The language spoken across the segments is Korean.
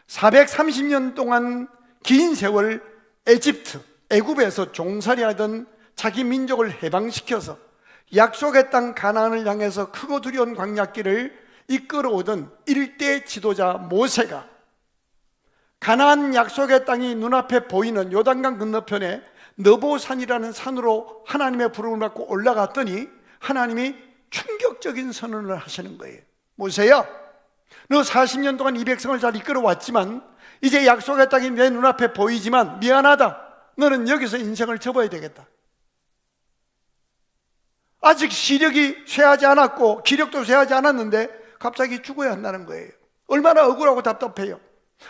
430년 동안 긴 세월 애굽에서 종살이하던 자기 민족을 해방시켜서 약속의 땅 가나안을 향해서 크고 두려운 광야길을 이끌어오던 일대 지도자 모세가 가나안 약속의 땅이 눈앞에 보이는 요단강 건너편에 느보산이라는 산으로 하나님의 부름을 받고 올라갔더니 하나님이 충격적인 선언을 하시는 거예요. 모세야, 너 40년 동안 이 백성을 잘 이끌어왔지만 이제 약속의 땅이 내 눈앞에 보이지만 미안하다, 너는 여기서 인생을 접어야 되겠다. 아직 시력이 쇠하지 않았고 기력도 쇠하지 않았는데 갑자기 죽어야 한다는 거예요. 얼마나 억울하고 답답해요.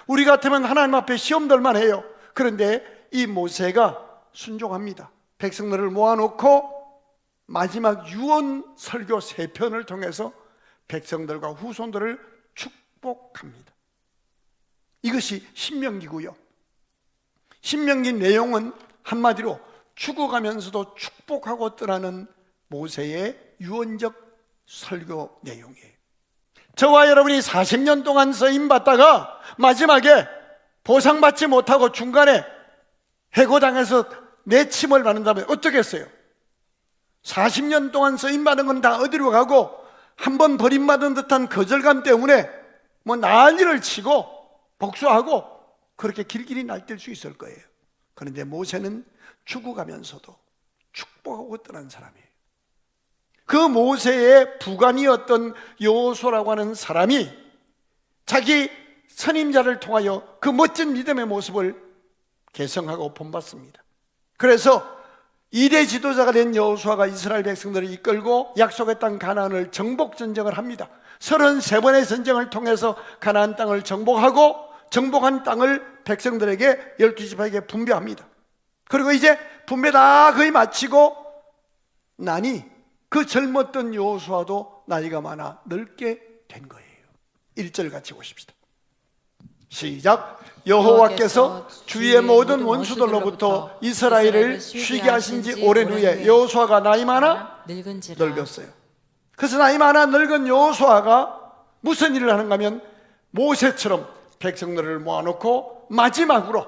우리 같으면 하나님 앞에 시험들만 해요. 그런데 이 모세가 순종합니다. 백성들을 모아놓고 마지막 유언 설교 3편을 통해서 백성들과 후손들을 축복합니다. 이것이 신명기고요. 신명기 내용은 한마디로 죽어가면서도 축복하고 떠나는 모세의 유언적 설교 내용이에요. 저와 여러분이 40년 동안 쓰임받다가 마지막에 보상받지 못하고 중간에 해고당해서 내침을 받는다면 어떻겠어요? 40년 동안 쓰임받은 건 다 어디로 가고 한번 버림받은 듯한 거절감 때문에 뭐 난리를 치고 복수하고 그렇게 길길이 날뛸 수 있을 거예요. 그런데 모세는 죽어가면서도 축복하고 떠난 사람이에요. 그 모세의 부관이었던 여호수아라고 하는 사람이 자기 선임자를 통하여 그 멋진 믿음의 모습을 개성하고 본받습니다. 그래서 2대 지도자가 된 여호수아가 이스라엘 백성들을 이끌고 약속의 땅 가나안을 정복 전쟁을 합니다. 33번의 전쟁을 통해서 가나안 땅을 정복하고 정복한 땅을 백성들에게 12지파에게 분배합니다. 그리고 이제 분배 다 거의 마치고 나니 그 젊었던 여호수아도 나이가 많아 늙게 된 거예요. 1절 같이 보십시다. 시작. 여호와께서 주위의 모든 원수들로부터 이스라엘을 쉬게 하신 지 오랜 후에 여호수아가 나이 많아 늙었어요. 그래서 나이 많아 늙은 여호수아가 무슨 일을 하는가 하면 모세처럼 백성들을 모아놓고 마지막으로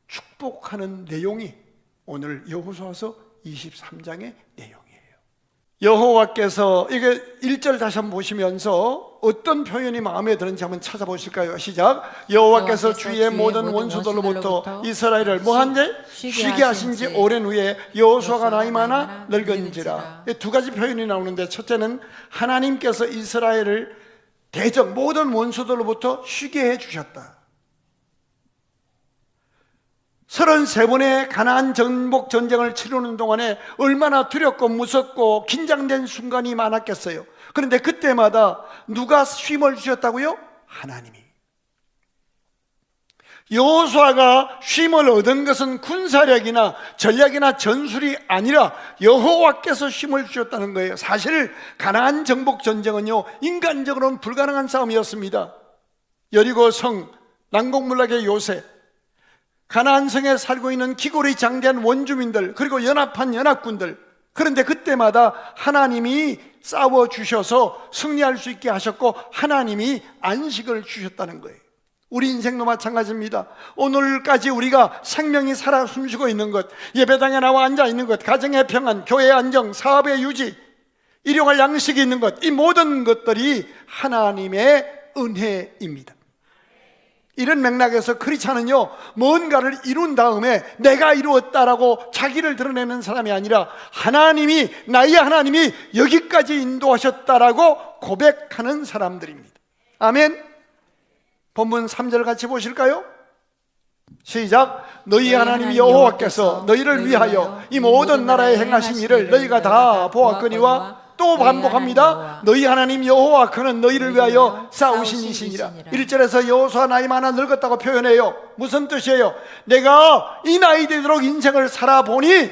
축복하는 내용이 오늘 여호수아서 23장의 내용이에요. 여호와께서, 이게 1절 다시 한번 보시면서 어떤 표현이 마음에 드는지 한번 찾아보실까요? 시작. 여호와께서 주위의 모든 원수들로부터 이스라엘을 뭐한데? 쉬게 하신 지 오랜 후에 여호수아가 나이 많아 늙은지라. 두 가지 표현이 나오는데, 첫째는 하나님께서 이스라엘을 대적 모든 원수들로부터 쉬게 해주셨다. 33번의 가나안 정복 전쟁을 치르는 동안에 얼마나 두렵고 무섭고 긴장된 순간이 많았겠어요. 그런데 그때마다 누가 쉼을 주셨다고요? 하나님이. 여호수아가 쉼을 얻은 것은 군사력이나 전략이나 전술이 아니라 여호와께서 쉼을 주셨다는 거예요. 사실 가나안 정복 전쟁은요, 인간적으로는 불가능한 싸움이었습니다. 여리고 성, 난공불락의 요새, 가나안 성에 살고 있는 기골이 장대한 원주민들, 그리고 연합한 연합군들. 그런데 그때마다 하나님이 싸워주셔서 승리할 수 있게 하셨고 하나님이 안식을 주셨다는 거예요. 우리 인생도 마찬가지입니다. 오늘까지 우리가 생명이 살아 숨쉬고 있는 것, 예배당에 나와 앉아 있는 것, 가정의 평안, 교회의 안정, 사업의 유지, 일용할 양식이 있는 것, 이 모든 것들이 하나님의 은혜입니다. 이런 맥락에서 크리스찬은요, 뭔가를 이룬 다음에 내가 이루었다라고 자기를 드러내는 사람이 아니라 하나님이, 나의 하나님이 여기까지 인도하셨다라고 고백하는 사람들입니다. 아멘. 본문 3절 같이 보실까요? 시작. 너희 하나님 여호와께서 너희를 위하여 이 모든 나라에 행하신 일을 너희가 다 보았거니와, 또 반복합니다. 너희 하나님 여호와 그는 너희를 위하여 싸우신 이시니라. 1절에서 여호수아 나이 많아 늙었다고 표현해요. 무슨 뜻이에요? 내가 이 나이 되도록 인생을 살아보니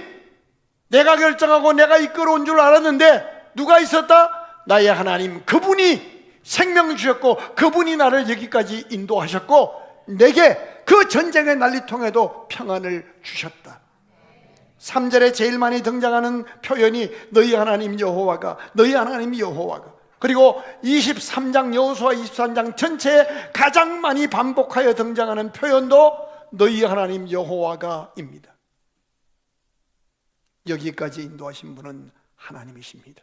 내가 결정하고 내가 이끌어온 줄 알았는데 누가 있었다? 나의 하나님, 그분이 생명 주셨고 그분이 나를 여기까지 인도하셨고 내게 그 전쟁의 난리통에도 평안을 주셨다. 3절에 제일 많이 등장하는 표현이 너희 하나님 여호와가, 너희 하나님 여호와가. 그리고 23장 여호수아 23장 전체에 가장 많이 반복하여 등장하는 표현도 너희 하나님 여호와가입니다. 여기까지 인도하신 분은 하나님이십니다.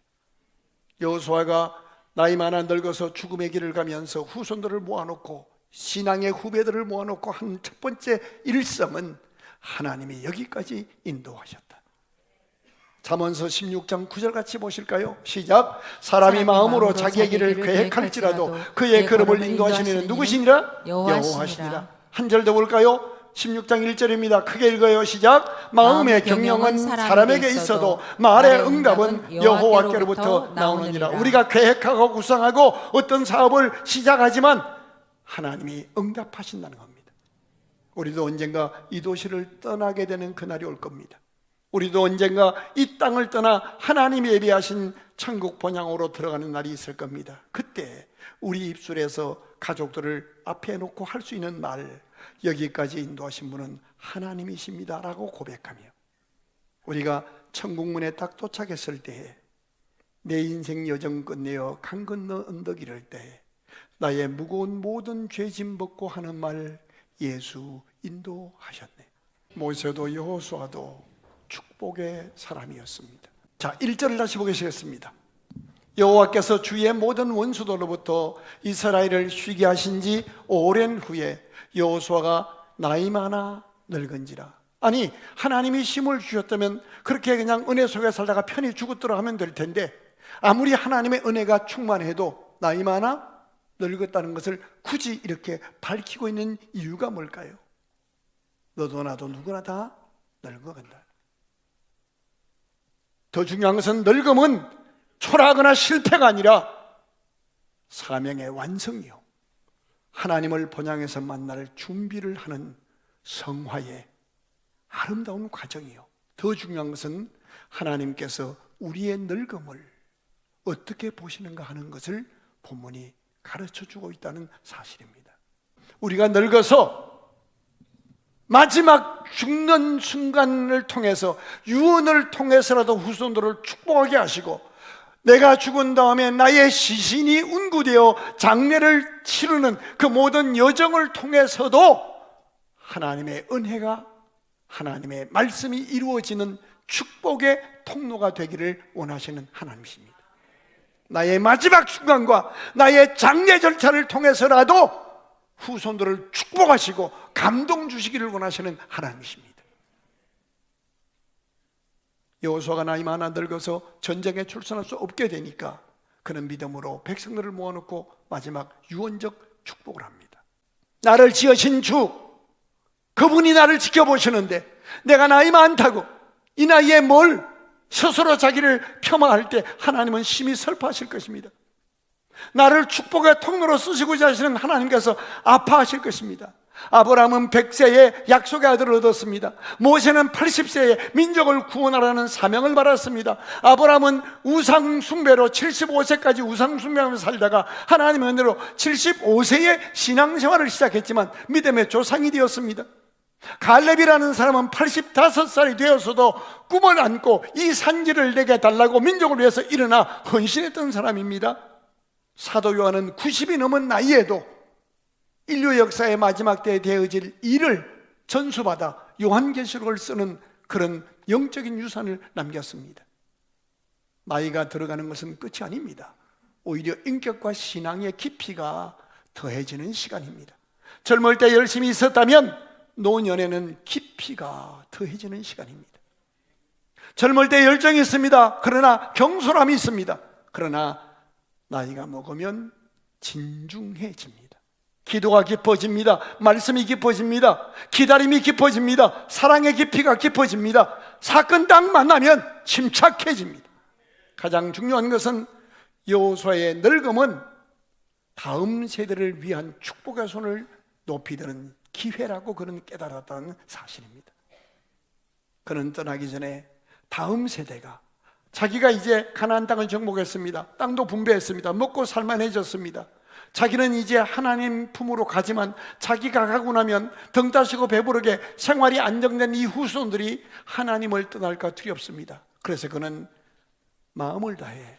여호수아가 나이 많아 늙어서 죽음의 길을 가면서 후손들을 모아놓고 신앙의 후배들을 모아놓고 한 첫 번째 일성은 하나님이 여기까지 인도하셨다. 잠언서 16장 9절 같이 보실까요? 시작. 사람이 마음으로 자기의 길을 계획할지라도 그의 걸음을 인도하시는 이는 누구시니라? 여호와시니라. 한 절 더 볼까요? 16장 1절입니다. 크게 읽어요. 시작. 마음의 경영은 사람에게 있어도 말의 응답은 여호와께로부터 나오느니라. 우리가 계획하고 구상하고 어떤 사업을 시작하지만 하나님이 응답하신다는 겁니다. 우리도 언젠가 이 도시를 떠나게 되는 그날이 올 겁니다. 우리도 언젠가 이 땅을 떠나 하나님이 예비하신 천국 본향으로 들어가는 날이 있을 겁니다. 그때 우리 입술에서 가족들을 앞에 놓고 할 수 있는 말, 여기까지 인도하신 분은 하나님이십니다 라고 고백하며 우리가 천국문에 딱 도착했을 때에 내 인생 여정 끝내어 강 건너 언덕 이를 때 나의 무거운 모든 죄짐 벗고 하는 말, 예수 인도하셨네. 모세도 여호수아도 축복의 사람이었습니다. 자, 1절을 다시 보시겠습니다. 여호와께서 주의 모든 원수들로부터 이스라엘을 쉬게 하신 지 오랜 후에 여호수아가 나이 많아 늙은지라. 아니, 하나님이 힘을 주셨다면 그렇게 그냥 은혜 속에 살다가 편히 죽었더라 하면 될 텐데 아무리 하나님의 은혜가 충만해도 나이 많아 늙었다는 것을 굳이 이렇게 밝히고 있는 이유가 뭘까요? 너도 나도 누구나 다 늙어간다. 더 중요한 것은 늙음은 초라하거나 실패가 아니라 사명의 완성이요, 하나님을 본향에서 만날 준비를 하는 성화의 아름다운 과정이요, 더 중요한 것은 하나님께서 우리의 늙음을 어떻게 보시는가 하는 것을 본문이 가르쳐주고 있다는 사실입니다. 우리가 늙어서 마지막 죽는 순간을 통해서 유언을 통해서라도 후손들을 축복하게 하시고 내가 죽은 다음에 나의 시신이 운구되어 장례를 치르는 그 모든 여정을 통해서도 하나님의 은혜가, 하나님의 말씀이 이루어지는 축복의 통로가 되기를 원하시는 하나님이십니다. 나의 마지막 순간과 나의 장례 절차를 통해서라도 후손들을 축복하시고 감동 주시기를 원하시는 하나님이십니다. 여호수아가 나이 많아 늙어서 전쟁에 출전할 수 없게 되니까 그는 믿음으로 백성들을 모아놓고 마지막 유언적 축복을 합니다. 나를 지으신 주, 그분이 나를 지켜보시는데 내가 나이 많다고 이 나이에 뭘 스스로 자기를 폄하할 때 하나님은 심히 슬퍼하실 것입니다. 나를 축복의 통로로 쓰시고자 하시는 하나님께서 아파하실 것입니다. 아브라함은 100세에 약속의 아들을 얻었습니다. 모세는 80세에 민족을 구원하라는 사명을 받았습니다. 아브라함은 우상 숭배로 75세까지 우상 숭배하며 살다가 하나님의 은혜로 75세에 신앙생활을 시작했지만 믿음의 조상이 되었습니다. 갈렙이라는 사람은 85살이 되었어도 꿈을 안고 이 산지를 내게 달라고 민족을 위해서 일어나 헌신했던 사람입니다. 사도 요한은 90이 넘은 나이에도 인류 역사의 마지막 때에 되어질 일을 전수받아 요한계시록을 쓰는 그런 영적인 유산을 남겼습니다. 나이가 들어가는 것은 끝이 아닙니다. 오히려 인격과 신앙의 깊이가 더해지는 시간입니다. 젊을 때 열심히 있었다면 노년에는 깊이가 더해지는 시간입니다. 젊을 때 열정이 있습니다. 그러나 경솔함이 있습니다. 그러나 나이가 먹으면 진중해집니다. 기도가 깊어집니다. 말씀이 깊어집니다. 기다림이 깊어집니다. 사랑의 깊이가 깊어집니다. 사건 딱 만나면 침착해집니다. 가장 중요한 것은 여호수아의 늙음은 다음 세대를 위한 축복의 손을 높이 드는 기회라고 그는 깨달았다는 사실입니다. 그는 떠나기 전에 다음 세대가 자기가 이제 가나안 땅을 정복했습니다. 땅도 분배했습니다. 먹고 살만해졌습니다. 자기는 이제 하나님 품으로 가지만 자기가 가고 나면 등 따시고 배부르게 생활이 안정된 이 후손들이 하나님을 떠날까 두렵습니다. 그래서 그는 마음을 다해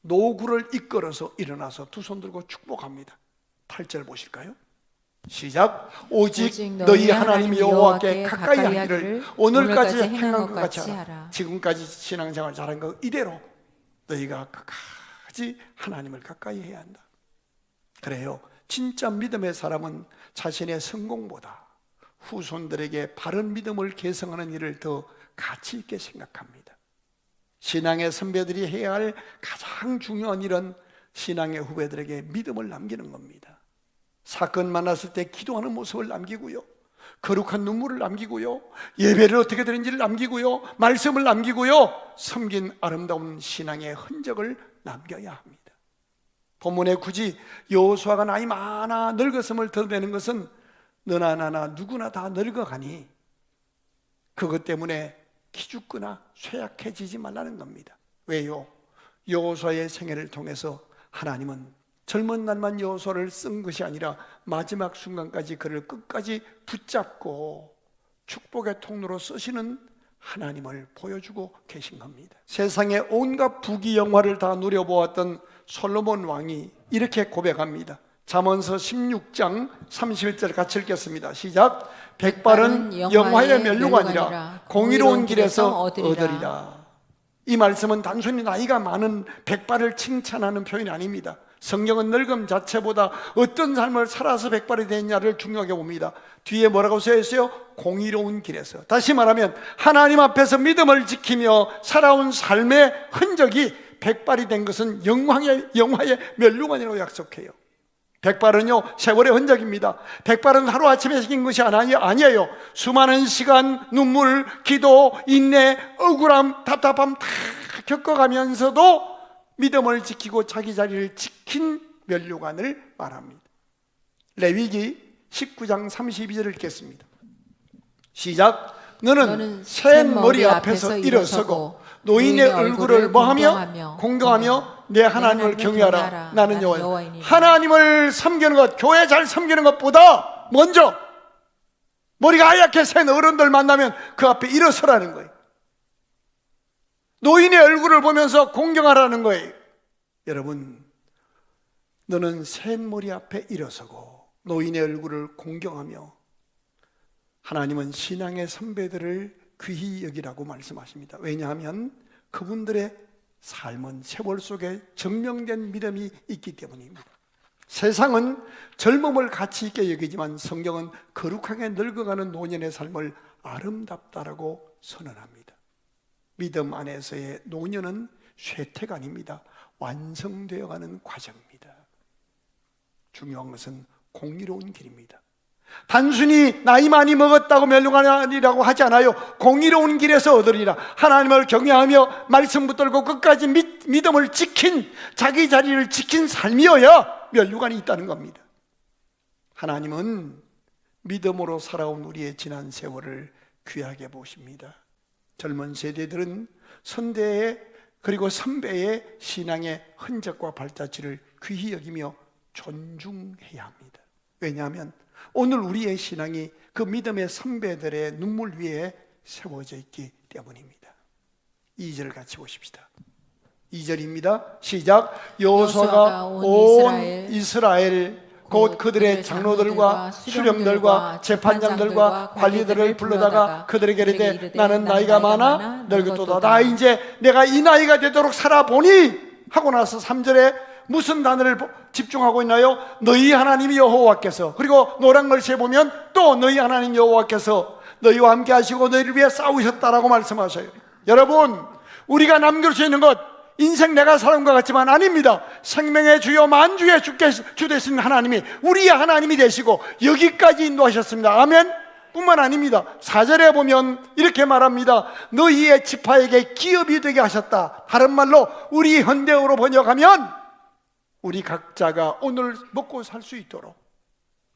노구를 이끌어서 일어나서 두 손 들고 축복합니다. 8절 보실까요? 시작. 오직 너희 하나님 여호와께 가까이 하기를 오늘까지 행한 것 같이 하라. 지금까지 신앙생활 잘한 거 이대로 너희가 끝까지 하나님을 가까이 해야 한다. 그래요. 진짜 믿음의 사람은 자신의 성공보다 후손들에게 바른 믿음을 계승하는 일을 더 가치 있게 생각합니다. 신앙의 선배들이 해야 할 가장 중요한 일은 신앙의 후배들에게 믿음을 남기는 겁니다. 사건 만났을 때 기도하는 모습을 남기고요, 거룩한 눈물을 남기고요, 예배를 어떻게 드리는지를 남기고요, 말씀을 남기고요, 섬긴 아름다운 신앙의 흔적을 남겨야 합니다. 본문에 굳이 여호수아가 나이 많아 늙었음을 드러내는 것은 너나 나나 누구나 다 늙어가니 그것 때문에 기죽거나 쇠약해지지 말라는 겁니다. 왜요? 여호수아의 생애를 통해서 하나님은 젊은 날만 여호수아를 쓴 것이 아니라 마지막 순간까지 그를 끝까지 붙잡고 축복의 통로로 쓰시는 하나님을 보여주고 계신 겁니다. 세상의 온갖 부귀영화를 다 누려보았던 솔로몬 왕이 이렇게 고백합니다. 잠언서 16장 31절 같이 읽겠습니다. 시작. 백발은 영화의 면류가 아니라 공의로운 길에서 얻으리라. 이 말씀은 단순히 나이가 많은 백발을 칭찬하는 표현이 아닙니다. 성경은 늙음 자체보다 어떤 삶을 살아서 백발이 됐냐를 중요하게 봅니다. 뒤에 뭐라고 쓰여 있어요? 공의로운 길에서. 다시 말하면 하나님 앞에서 믿음을 지키며 살아온 삶의 흔적이 백발이 된 것은 영화의 면류관이라고 약속해요. 백발은요, 세월의 흔적입니다. 백발은 하루아침에 생긴 것이 아니에요. 수많은 시간, 눈물, 기도, 인내, 억울함, 답답함 다 겪어가면서도 믿음을 지키고 자기 자리를 지킨 면류관을 말합니다. 레위기 19장 32절을 읽겠습니다. 시작. 너는 센 머리 앞에서 일어서고 노인의 얼굴을 뭐하며? 공경하며 내 하나님을 경외하라. 나는 여호와이니. 하나님을 섬기는 것, 교회 잘 섬기는 것보다 먼저 머리가 하얗게 센 어른들 만나면 그 앞에 일어서라는 거예요. 노인의 얼굴을 보면서 공경하라는 거예요. 여러분, 너는 센 머리 앞에 일어서고 노인의 얼굴을 공경하며, 하나님은 신앙의 선배들을 귀히 여기라고 말씀하십니다. 왜냐하면 그분들의 삶은 세월 속에 증명된 믿음이 있기 때문입니다. 세상은 젊음을 가치 있게 여기지만 성경은 거룩하게 늙어가는 노년의 삶을 아름답다라고 선언합니다. 믿음 안에서의 노년은 쇠퇴가 아닙니다. 완성되어가는 과정입니다. 중요한 것은 공의로운 길입니다. 단순히 나이 많이 먹었다고 멸류관이라고 하지 않아요. 공의로운 길에서 얻으리라. 하나님을 경외하며 말씀 붙들고 끝까지 믿음을 지킨, 자기 자리를 지킨 삶이어야 멸류관이 있다는 겁니다. 하나님은 믿음으로 살아온 우리의 지난 세월을 귀하게 보십니다. 젊은 세대들은 선대의 그리고 선배의 신앙의 흔적과 발자취를 귀히 여기며 존중해야 합니다. 왜냐하면 오늘 우리의 신앙이 그 믿음의 선배들의 눈물 위에 세워져 있기 때문입니다. 2절 같이 보십시다. 2절입니다. 시작. 여호수아가 온 이스라엘 곧 그들의 장로들과 수령들과 재판장들과 관리들을 불러다가 그들에게 이르되 나는 나이가 많아 늙었도다. 나 이제 내가 이 나이가 되도록 살아보니 하고 나서 3절에 무슨 단어를 집중하고 있나요? 너희 하나님 여호와께서, 그리고 노란 글씨에 보면 또 너희 하나님 여호와께서 너희와 함께 하시고 너희를 위해 싸우셨다라고 말씀하셔요. 여러분, 우리가 남길 수 있는 것, 인생 내가 살은 것 같지만 아닙니다. 생명의 주여 만주의 주 되신 하나님이 우리의 하나님이 되시고 여기까지 인도하셨습니다. 아멘. 뿐만 아닙니다. 4절에 보면 이렇게 말합니다. 너희의 지파에게 기업이 되게 하셨다. 다른 말로 우리 현대어로 번역하면 우리 각자가 오늘 먹고 살 수 있도록,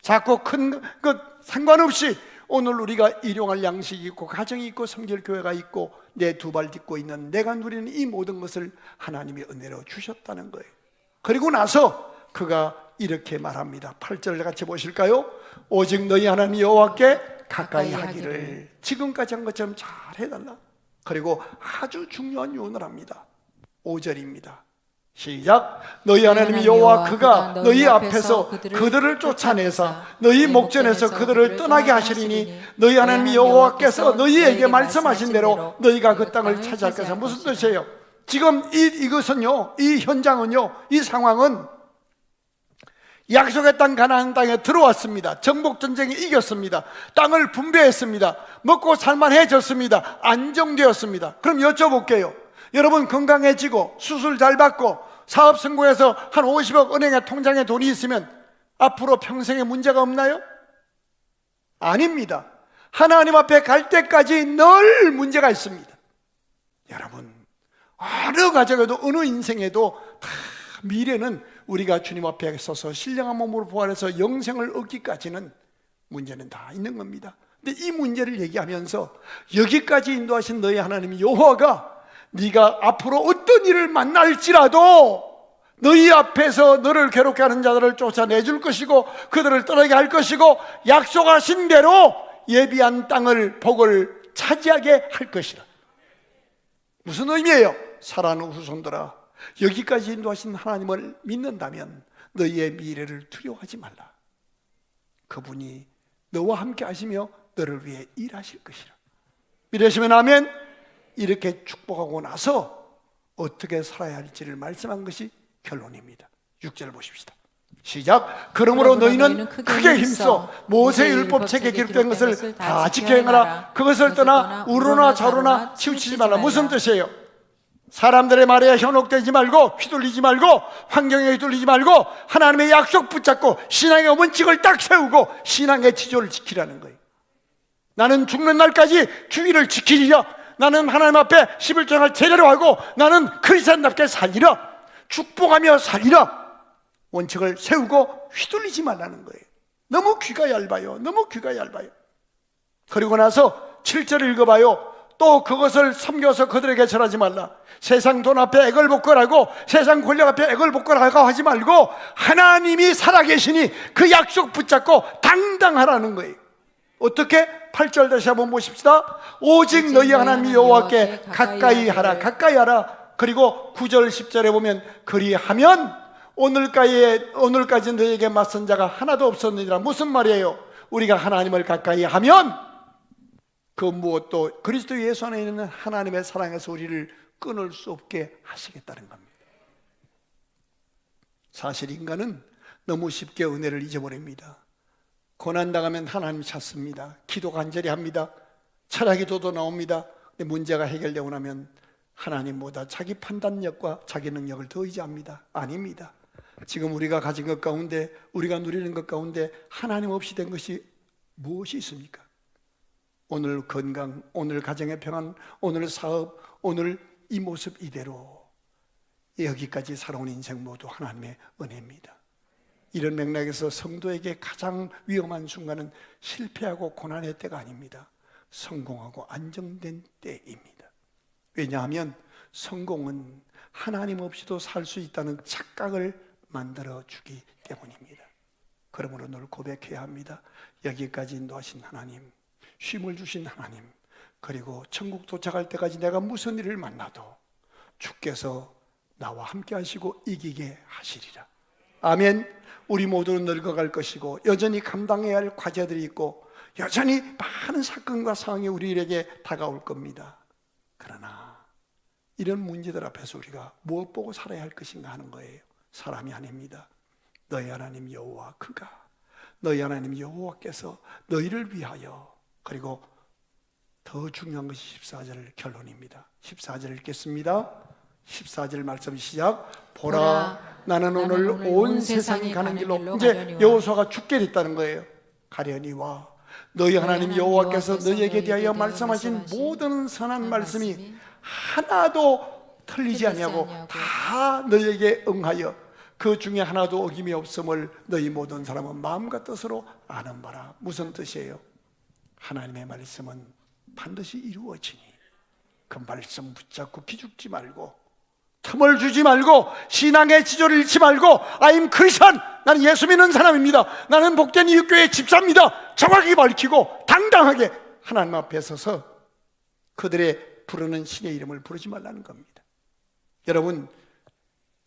작고 큰 것 상관없이 오늘 우리가 일용할 양식이 있고 가정이 있고 섬길 교회가 있고 내 두 발 딛고 있는 내가 누리는 이 모든 것을 하나님이 은혜로 주셨다는 거예요. 그리고 나서 그가 이렇게 말합니다. 8절을 같이 보실까요? 오직 너희 하나님 여호와께 가까이 하기를 지금까지 한 것처럼 잘 해달라. 그리고 아주 중요한 요원을 합니다. 5절입니다. 시작. 너희 하나님 여호와 그가 너희 앞에서 그들을 쫓아내사 너희 목전에서 그들을 떠나게 하시리니 너희 하나님 여호와께서 너희에게 말씀하신 대로 너희가 그 땅을 차지할 것이다. 무슨 뜻이에요? 지금 이것은요, 이 현장은요, 이 상황은 약속의 땅 가나안 땅에 들어왔습니다. 정복 전쟁에 이겼습니다. 땅을 분배했습니다. 먹고 살만해졌습니다. 안정되었습니다. 그럼 여쭤볼게요. 여러분 건강해지고 수술 잘 받고 사업 성공해서 한 50억 은행에 통장에 돈이 있으면 앞으로 평생에 문제가 없나요? 아닙니다. 하나님 앞에 갈 때까지 늘 문제가 있습니다. 여러분, 어느 가정에도 어느 인생에도 다 미래는 우리가 주님 앞에 서서 신령한 몸으로 부활해서 영생을 얻기까지는 문제는 다 있는 겁니다. 근데 이 문제를 얘기하면서 여기까지 인도하신 너희 하나님 여호와가 네가 앞으로 어떤 일을 만날지라도 너희 앞에서 너를 괴롭게 하는 자들을 쫓아내줄 것이고 그들을 떠나게 할 것이고 약속하신 대로 예비한 땅을 복을 차지하게 할 것이라. 무슨 의미예요? 사랑하는 후손들아, 여기까지 인도하신 하나님을 믿는다면 너희의 미래를 두려워하지 말라. 그분이 너와 함께 하시며 너를 위해 일하실 것이라. 믿으시면 아멘. 이렇게 축복하고 나서 어떻게 살아야 할지를 말씀한 것이 결론입니다. 6절 보십시다. 시작. 그러므로 너희는 크게 힘써 모세의 율법책에 기록된 것을 다 지켜 행하라. 그것을 떠나 우로나 좌로나 치우치지 말라. 무슨 뜻이에요? 사람들의 말에 현혹되지 말고 휘둘리지 말고 환경에 휘둘리지 말고 하나님의 약속 붙잡고 신앙의 원칙을 딱 세우고 신앙의 지조를 지키라는 거예요. 나는 죽는 날까지 주의를 지키리라. 나는 하나님 앞에 11조를 제대로 하고 나는 크리스찬답게 살리라. 축복하며 살리라. 원칙을 세우고 휘둘리지 말라는 거예요. 너무 귀가 얇아요. 너무 귀가 얇아요. 그리고 나서 7절을 읽어봐요. 또 그것을 섬겨서 그들에게 절하지 말라. 세상 돈 앞에 액을 복걸하고 세상 권력 앞에 액을 복걸하고 하지 말고 하나님이 살아계시니 그 약속 붙잡고 당당하라는 거예요. 어떻게? 8절 다시 한번 보십시다. 오직 너희 하나님 여호와께 가까이 하라. 가까이 하라. 그리고 9절 10절에 보면 그리하면 오늘까지 너희에게 맞선 자가 하나도 없었느니라. 무슨 말이에요? 우리가 하나님을 가까이 하면 그 무엇도 그리스도 예수 안에 있는 하나님의 사랑에서 우리를 끊을 수 없게 하시겠다는 겁니다. 사실 인간은 너무 쉽게 은혜를 잊어버립니다. 고난당하면 하나님 찾습니다. 기도 간절히 합니다. 철학기도도 나옵니다. 근데 문제가 해결되고 나면 하나님보다 자기 판단력과 자기 능력을 더 의지합니다. 아닙니다. 지금 우리가 가진 것 가운데, 우리가 누리는 것 가운데 하나님 없이 된 것이 무엇이 있습니까? 오늘 건강, 오늘 가정의 평안, 오늘 사업, 오늘 이 모습 이대로 여기까지 살아온 인생 모두 하나님의 은혜입니다. 이런 맥락에서 성도에게 가장 위험한 순간은 실패하고 고난의 때가 아닙니다. 성공하고 안정된 때입니다. 왜냐하면 성공은 하나님 없이도 살 수 있다는 착각을 만들어주기 때문입니다. 그러므로 늘 고백해야 합니다. 여기까지 인도하신 하나님, 쉼을 주신 하나님, 그리고 천국 도착할 때까지 내가 무슨 일을 만나도 주께서 나와 함께 하시고 이기게 하시리라. 아멘. 우리 모두는 늙어갈 것이고 여전히 감당해야 할 과제들이 있고 여전히 많은 사건과 상황이 우리에게 다가올 겁니다. 그러나 이런 문제들 앞에서 우리가 무엇 보고 살아야 할 것인가 하는 거예요. 사람이 아닙니다. 너희 하나님 여호와 그가, 너희 하나님 여호와께서 너희를 위하여, 그리고 더 중요한 것이 14절 결론입니다. 14절 읽겠습니다. 14절 말씀 시작. 보라, 나는 오늘 온 세상이 가는 길로, 이제 여호수아가 죽게 됐다는 거예요. 가려니와 너희 하나님 여호와께서 너희에게 대하여 말씀하신 모든 선한 말씀이 하나도 틀리지 아니하고 다 너희에게 응하여 그 중에 하나도 어김이 없음을 너희 모든 사람은 마음과 뜻으로 아는 바라. 무슨 뜻이에요? 하나님의 말씀은 반드시 이루어지니 그 말씀 붙잡고 기죽지 말고 틈을 주지 말고 신앙의 지조를 잃지 말고 I'm 크리스천, 나는 예수 믿는 사람입니다, 나는 복된 이웃교회 집사입니다, 정확히 밝히고 당당하게 하나님 앞에 서서 그들의 부르는 신의 이름을 부르지 말라는 겁니다. 여러분,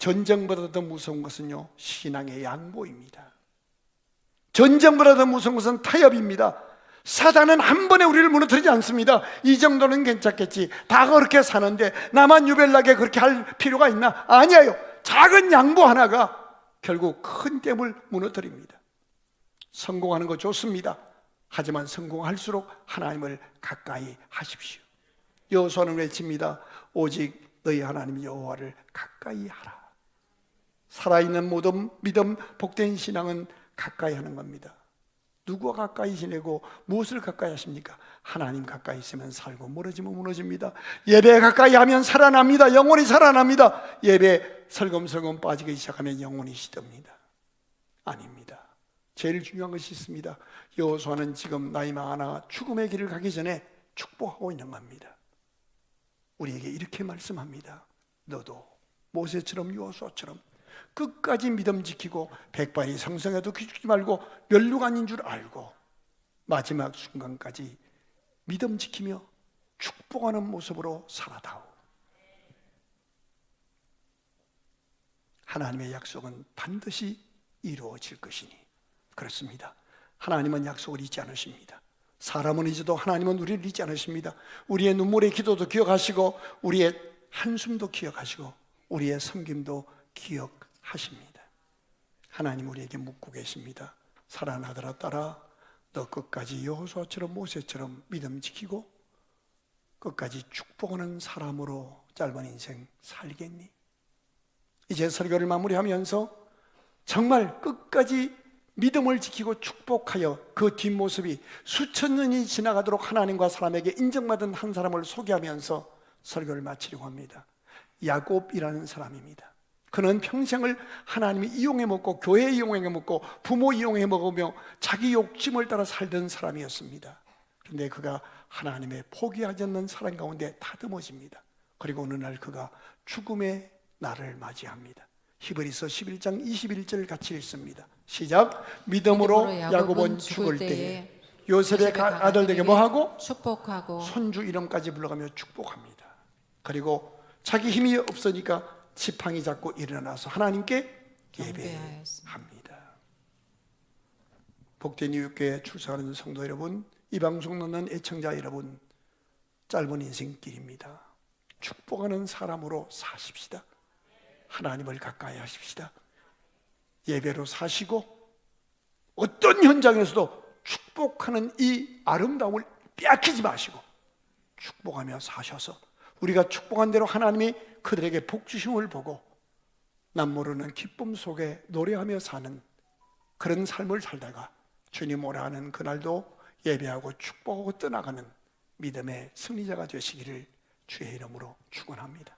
전쟁보다 더 무서운 것은요, 신앙의 양보입니다. 전쟁보다 더 무서운 것은 타협입니다. 사단은 한 번에 우리를 무너뜨리지 않습니다. 이 정도는 괜찮겠지, 다 그렇게 사는데 나만 유별나게 그렇게 할 필요가 있나? 아니에요. 작은 양보 하나가 결국 큰 댐을 무너뜨립니다. 성공하는 거 좋습니다. 하지만 성공할수록 하나님을 가까이 하십시오. 여호수아는 외칩니다. 오직 너희 하나님 여호와를 가까이 하라. 살아있는 모든 믿음, 복된 신앙은 가까이 하는 겁니다. 누구와 가까이 지내고 무엇을 가까이 하십니까? 하나님 가까이 있으면 살고, 멀어지면 무너집니다. 예배 가까이 하면 살아납니다. 영혼이 살아납니다. 예배 설금설금 빠지기 시작하면 영혼이 시듭니다. 아닙니다. 제일 중요한 것이 있습니다. 여호수아는 지금 나이 많아 죽음의 길을 가기 전에 축복하고 있는 겁니다. 우리에게 이렇게 말씀합니다. 너도 모세처럼 여호수아처럼 끝까지 믿음 지키고, 백발이 성성해도 기죽지 말고 멸류관인 줄 알고 마지막 순간까지 믿음 지키며 축복하는 모습으로 살아다오. 하나님의 약속은 반드시 이루어질 것이니. 그렇습니다. 하나님은 약속을 잊지 않으십니다. 사람은 잊어도 하나님은 우리를 잊지 않으십니다. 우리의 눈물의 기도도 기억하시고, 우리의 한숨도 기억하시고, 우리의 섬김도 기억하십니다. 하나님 우리에게 묻고 계십니다. 살아나더라 딸아, 너 끝까지 여호수아처럼 모세처럼 믿음 지키고 끝까지 축복하는 사람으로 짧은 인생 살겠니? 이제 설교를 마무리하면서 정말 끝까지 믿음을 지키고 축복하여 그 뒷모습이 수천 년이 지나가도록 하나님과 사람에게 인정받은 한 사람을 소개하면서 설교를 마치려고 합니다. 야곱이라는 사람입니다. 그는 평생을 하나님이 이용해 먹고, 교회 이용해 먹고, 부모 이용해 먹으며 자기 욕심을 따라 살던 사람이었습니다. 그런데 그가 하나님의 포기하지 않는 사랑 가운데 다듬어집니다. 그리고 어느 날 그가 죽음의 날을 맞이합니다. 히브리서 11장 21절 같이 읽습니다. 시작. 믿음으로 야곱은 죽을 때에 요셉의 아들에게 뭐하고? 축복하고 손주 이름까지 불러가며 축복합니다. 그리고 자기 힘이 없으니까 지팡이 잡고 일어나서 하나님께 예배합니다. 복된 이웃교회 출석하는 성도 여러분, 이 방송 듣는 애청자 여러분, 짧은 인생길입니다. 축복하는 사람으로 사십시다. 하나님을 가까이 하십시다. 예배로 사시고 어떤 현장에서도 축복하는 이 아름다움을 빼앗기지 마시고 축복하며 사셔서 우리가 축복한 대로 하나님이 그들에게 복 주심을 보고 남 모르는 기쁨 속에 노래하며 사는 그런 삶을 살다가 주님 오라 하는 그날도 예배하고 축복하고 떠나가는 믿음의 승리자가 되시기를 주의 이름으로 축원합니다.